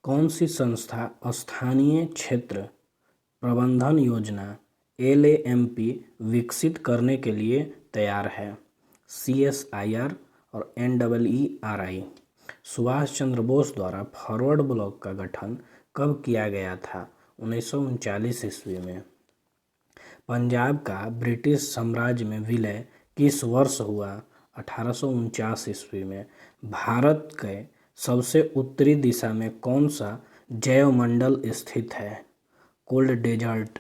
कौन सी संस्था स्थानीय क्षेत्र प्रबंधन योजना LAMP विकसित करने के लिए तैयार है? CSIR और NEERI। सुभाष चंद्र बोस द्वारा फॉरवर्ड ब्लॉक का गठन कब किया गया था? 1939 ईस्वी में। पंजाब का ब्रिटिश साम्राज्य में विलय किस वर्ष हुआ? 1849 ईस्वी में। भारत के सबसे उत्तरी दिशा में कौन सा जैवमंडल स्थित है? Cold desert.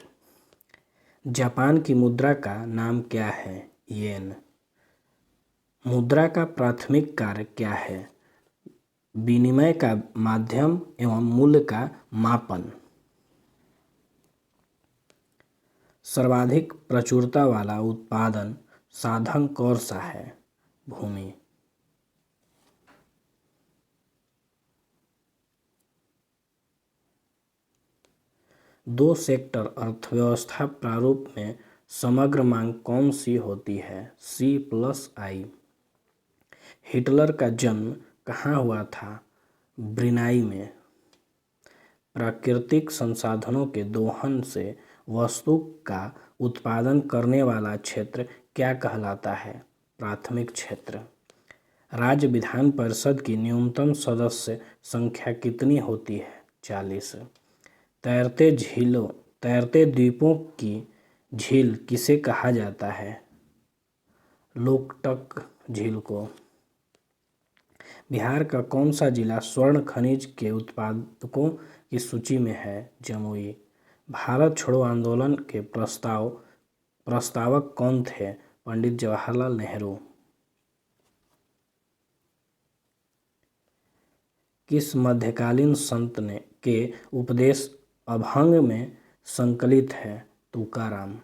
जापान की मुद्रा का नाम क्या है? येन। मुद्रा का प्राथमिक कार्य क्या है? विनिमय का माध्यम एवं मूल्य का मापन। सर्वाधिक प्रचुरता वाला उत्पादन साधन कौन सा है? भूमि। दो सेक्टर अर्थव्यवस्था प्रारूप में समग्र मांग कौन सी होती है? C+I। हिटलर का जन्म कहाँ हुआ था? ब्रुनाई में। प्राकृतिक संसाधनों के दोहन से वस्तु का उत्पादन करने वाला क्षेत्र क्या कहलाता है? प्राथमिक क्षेत्र। राज्य विधान परिषद की न्यूनतम सदस्य संख्या कितनी होती है? 40। तैरते द्वीपों की झील किसे कहा जाता है? लोकटक झील को। बिहार का कौन सा जिला स्वर्ण खनिज के उत्पादकों की सूची में है? जमुई। भारत छोड़ो आंदोलन के प्रस्तावक कौन थे? पंडित जवाहरलाल नेहरू। किस मध्यकालीन संत के उपदेश अभंग में संकलित है? तुकाराम।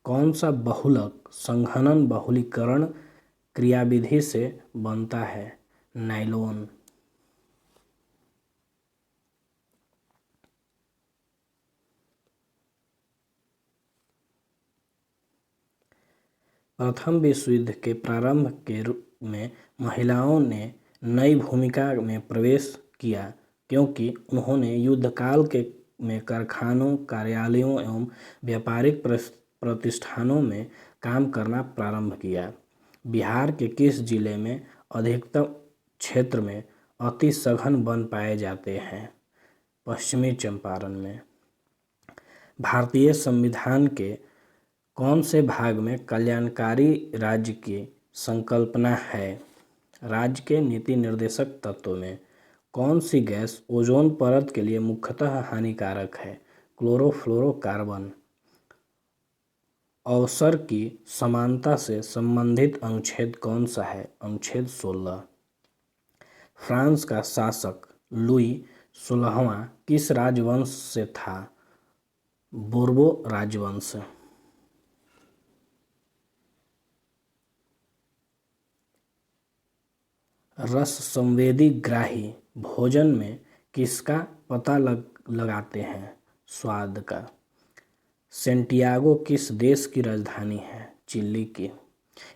कौन सा बहुलक संघनन बहुलीकरण क्रियाविधि से बनता है? नायलॉन। प्रथम विश्व युद्ध के प्रारंभ के रूप में महिलाओं ने नई भूमिका में प्रवेश किया क्योंकि उन्होंने युद्धकाल में कारखानों, कार्यालयों एवं व्यापारिक प्रतिष्ठानों में काम करना प्रारंभ किया। बिहार के किस जिले में अधिकतम क्षेत्र में अति सघन वन पाए जाते हैं? पश्चिमी चंपारण में। भारतीय संविधान के कौन से भाग में कल्याणकारी राज्य की संकल्पना है? राज्य के नीति निर्देशक तत्व में। कौन सी गैस ओजोन परत के लिए मुख्यतः हानिकारक है? क्लोरोफ्लोरोकार्बन। अवसर की समानता से संबंधित अनुच्छेद कौन सा है? अनुच्छेद 16। फ्रांस का शासक लुई 16वां किस राजवंश से था? बोर्बो राजवंश। रस संवेदी ग्राही भोजन में किसका पता लगाते हैं? स्वाद का। सेंटियागो किस देश की राजधानी है? चिली की।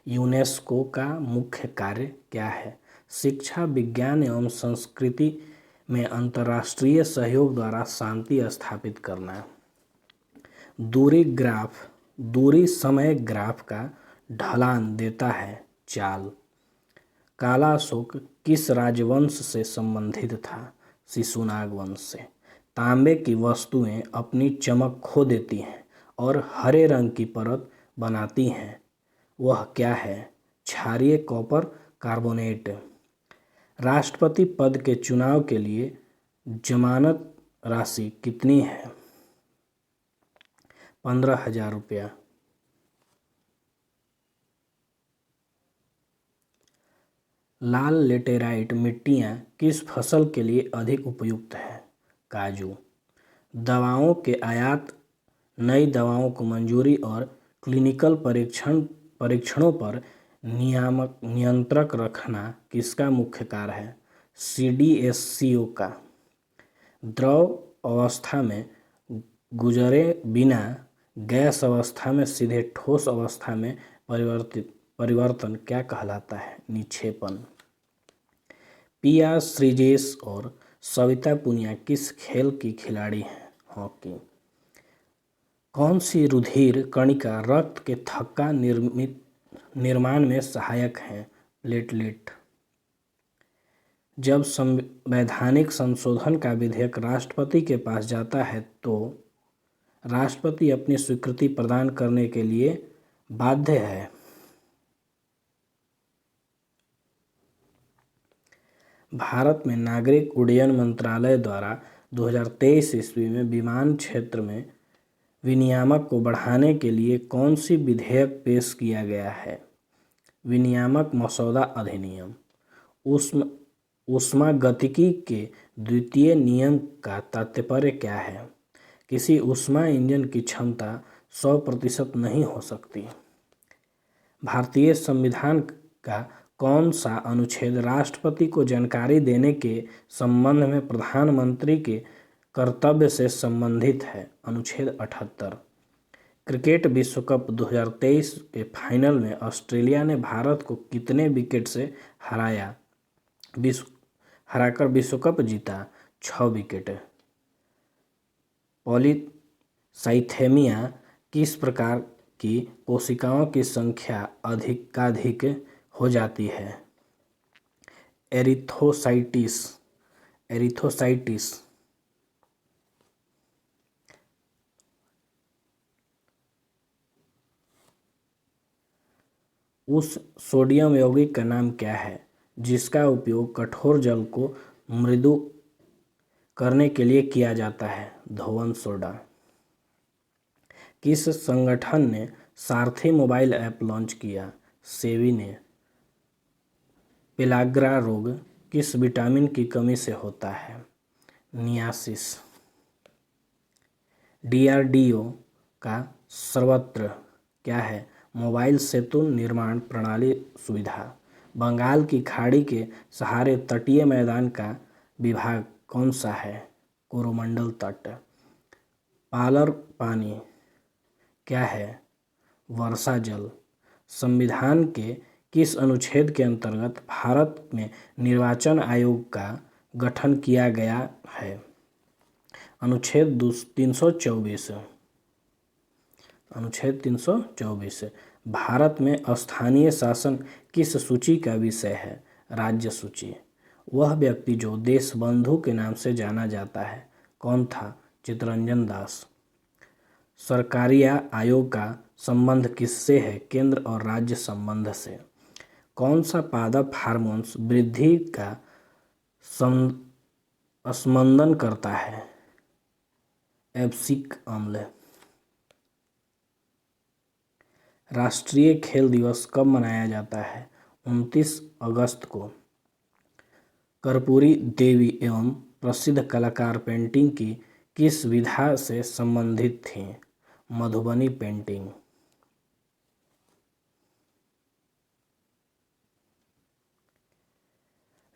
यूनेस्को का मुख्य कार्य क्या है? शिक्षा, विज्ञान एवं संस्कृति में अंतर्राष्ट्रीय सहयोग द्वारा शांति स्थापित करना। दूरी समय ग्राफ का ढलान देता है। चाल। काला अशोक किस राजवंश से संबंधित था? शिशुनाग वंश से। तांबे की वस्तुएं अपनी चमक खो देती हैं और हरे रंग की परत बनाती हैं, वह क्या है? क्षारीय कॉपर कार्बोनेट। राष्ट्रपति पद के चुनाव के लिए जमानत राशि कितनी है? 15,000 रुपया। लाल लेटेराइट मिट्टियाँ किस फसल के लिए अधिक उपयुक्त है? काजू। दवाओं के आयात, नई दवाओं को मंजूरी और क्लिनिकल परीक्षणों पर नियंत्रक रखना किसका मुख्य कार्य है? CDSCO का। द्रव अवस्था में गुजरे बिना गैस अवस्था में सीधे ठोस अवस्था में परिवर्तन क्या कहलाता है? निक्षेपण। पिया श्रीजेश और सविता पुनिया किस खेल की खिलाड़ी हैं? हॉकी। कौन सी रुधिर कणिका रक्त के थक्का निर्माण में सहायक है? प्लेटलेट। जब संवैधानिक संशोधन का विधेयक राष्ट्रपति के पास जाता है तो राष्ट्रपति अपनी स्वीकृति प्रदान करने के लिए बाध्य है। भारत में नागरिक उड्डयन मंत्रालय द्वारा 2023 ईस्वी में विमान क्षेत्र में विनियामक को बढ़ाने के लिए कौन सी विधेयक पेश किया गया है? विनियामक मसौदा अधिनियम। ऊष्मागतिकी के द्वितीय नियम का तात्पर्य क्या है? किसी ऊष्मा इंजन की क्षमता 100% नहीं हो सकती। भारतीय संविधान का कौन सा अनुच्छेद राष्ट्रपति को जानकारी देने के संबंध में प्रधानमंत्री के कर्तव्य से संबंधित है? अनुच्छेद 78। क्रिकेट विश्व कप 2023 के फाइनल में ऑस्ट्रेलिया ने भारत को कितने विकेट से हराकर विश्व कप जीता? 6 विकेट। पॉलीसाइथेमिया किस प्रकार की कोशिकाओं की संख्या अधिकाधिक हो जाती है? एरिथ्रोसाइटिस। उस सोडियम यौगिक का नाम क्या है जिसका उपयोग कठोर जल को मृदु करने के लिए किया जाता है? धोवन सोडा। किस संगठन ने सारथी मोबाइल ऐप लॉन्च किया? सेबी ने। पेलाग्रा रोग किस विटामिन की कमी से होता है? नियासिस। डीआरडीओ का सर्वत्र क्या है? मोबाइल सेतु निर्माण प्रणाली सुविधा। बंगाल की खाड़ी के सहारे तटीय मैदान का विभाग कौन सा है? कोरोमंडल तट। पालर पानी क्या है? वर्षा जल। संविधान के किस अनुच्छेद के अंतर्गत भारत में निर्वाचन आयोग का गठन किया गया है? अनुच्छेद 324। अनुच्छेद 324। भारत में स्थानीय शासन किस सूची का विषय है? राज्य सूची। वह व्यक्ति जो देशबंधु के नाम से जाना जाता है कौन था? चित्तरंजन दास। सरकारिया आयोग का संबंध किससे है? केंद्र और राज्य संबंध से। कौन सा पादप हार्मोन्स वृद्धि का स्मंदन करता है? एब्सिक अम्ल। राष्ट्रीय खेल दिवस कब मनाया जाता है? 29 अगस्त को। कर्पूरी देवी एवं प्रसिद्ध कलाकार पेंटिंग की किस विधा से संबंधित थी? मधुबनी पेंटिंग।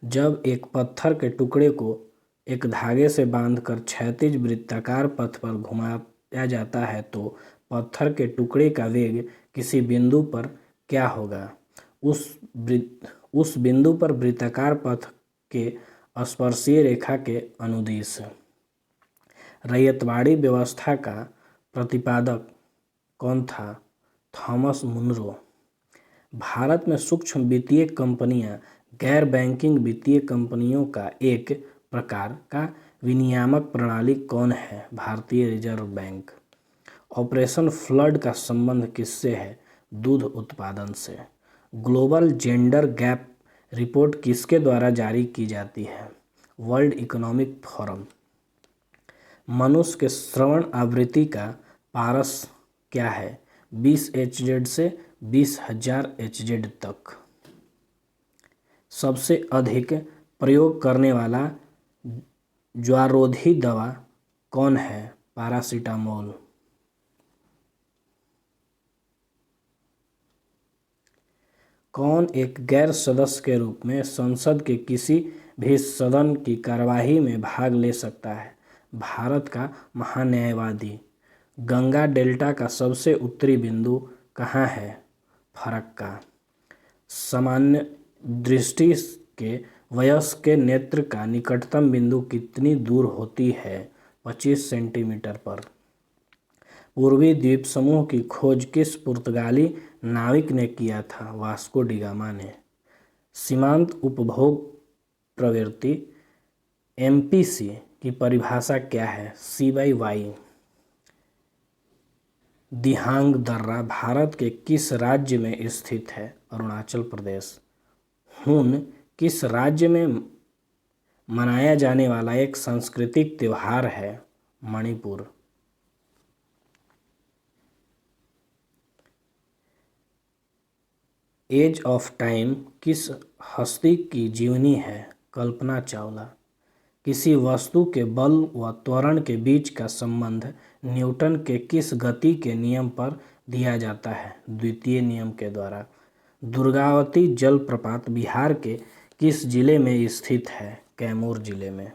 जब एक पत्थर के टुकड़े को एक धागे से बांधकर क्षैतिज वृत्ताकार पथ पर घुमाया जाता है तो पत्थर के टुकड़े का वेग किसी बिंदु पर क्या होगा? उस बिंदु पर वृत्ताकार पथ के स्पर्शीय रेखा के अनुदिश। रैयतवाड़ी व्यवस्था का प्रतिपादक कौन था? Thomas Munro. भारत में सूक्ष्म वित्तीय कंपनियां गैर बैंकिंग वित्तीय कंपनियों का एक प्रकार का विनियामक प्रणाली कौन है? भारतीय रिजर्व बैंक। ऑपरेशन फ्लड का संबंध किससे है? दूध उत्पादन से। ग्लोबल जेंडर गैप रिपोर्ट किसके द्वारा जारी की जाती है? World economic forum. मनुष्य के श्रवण आवृत्ति का पारस क्या है? 20 HZ से 20,000 HZ तक। सबसे अधिक प्रयोग करने वाला ज्वरोधी दवा कौन है? पैरासीटामोल। कौन एक गैर सदस्य के रूप में संसद के किसी भी सदन की कार्यवाही में भाग ले सकता है? भारत का महान्यायवादी। गंगा डेल्टा का सबसे उत्तरी बिंदु कहाँ है? फरक्का। सामान्य दृष्टि के वयस्क के नेत्र का निकटतम बिंदु कितनी दूर होती है? 25 सेंटीमीटर पर। पूर्वी द्वीप समूह की खोज किस पुर्तगाली नाविक ने किया था? वास्को डी गामा ने। सीमांत उपभोग प्रवृत्ति एमपीसी की परिभाषा क्या है? C/Y। दिहांग दर्रा भारत के किस राज्य में स्थित है? अरुणाचल प्रदेश। हून किस राज्य में मनाया जाने वाला एक सांस्कृतिक त्योहार है? मणिपुर। एज ऑफ टाइम किस हस्ती की जीवनी है? कल्पना चावला। किसी वस्तु के बल व त्वरण के बीच का संबंध न्यूटन के किस गति के नियम पर दिया जाता है? द्वितीय नियम के द्वारा। दुर्गावती जलप्रपात बिहार के किस जिले में स्थित है? कैमूर जिले में।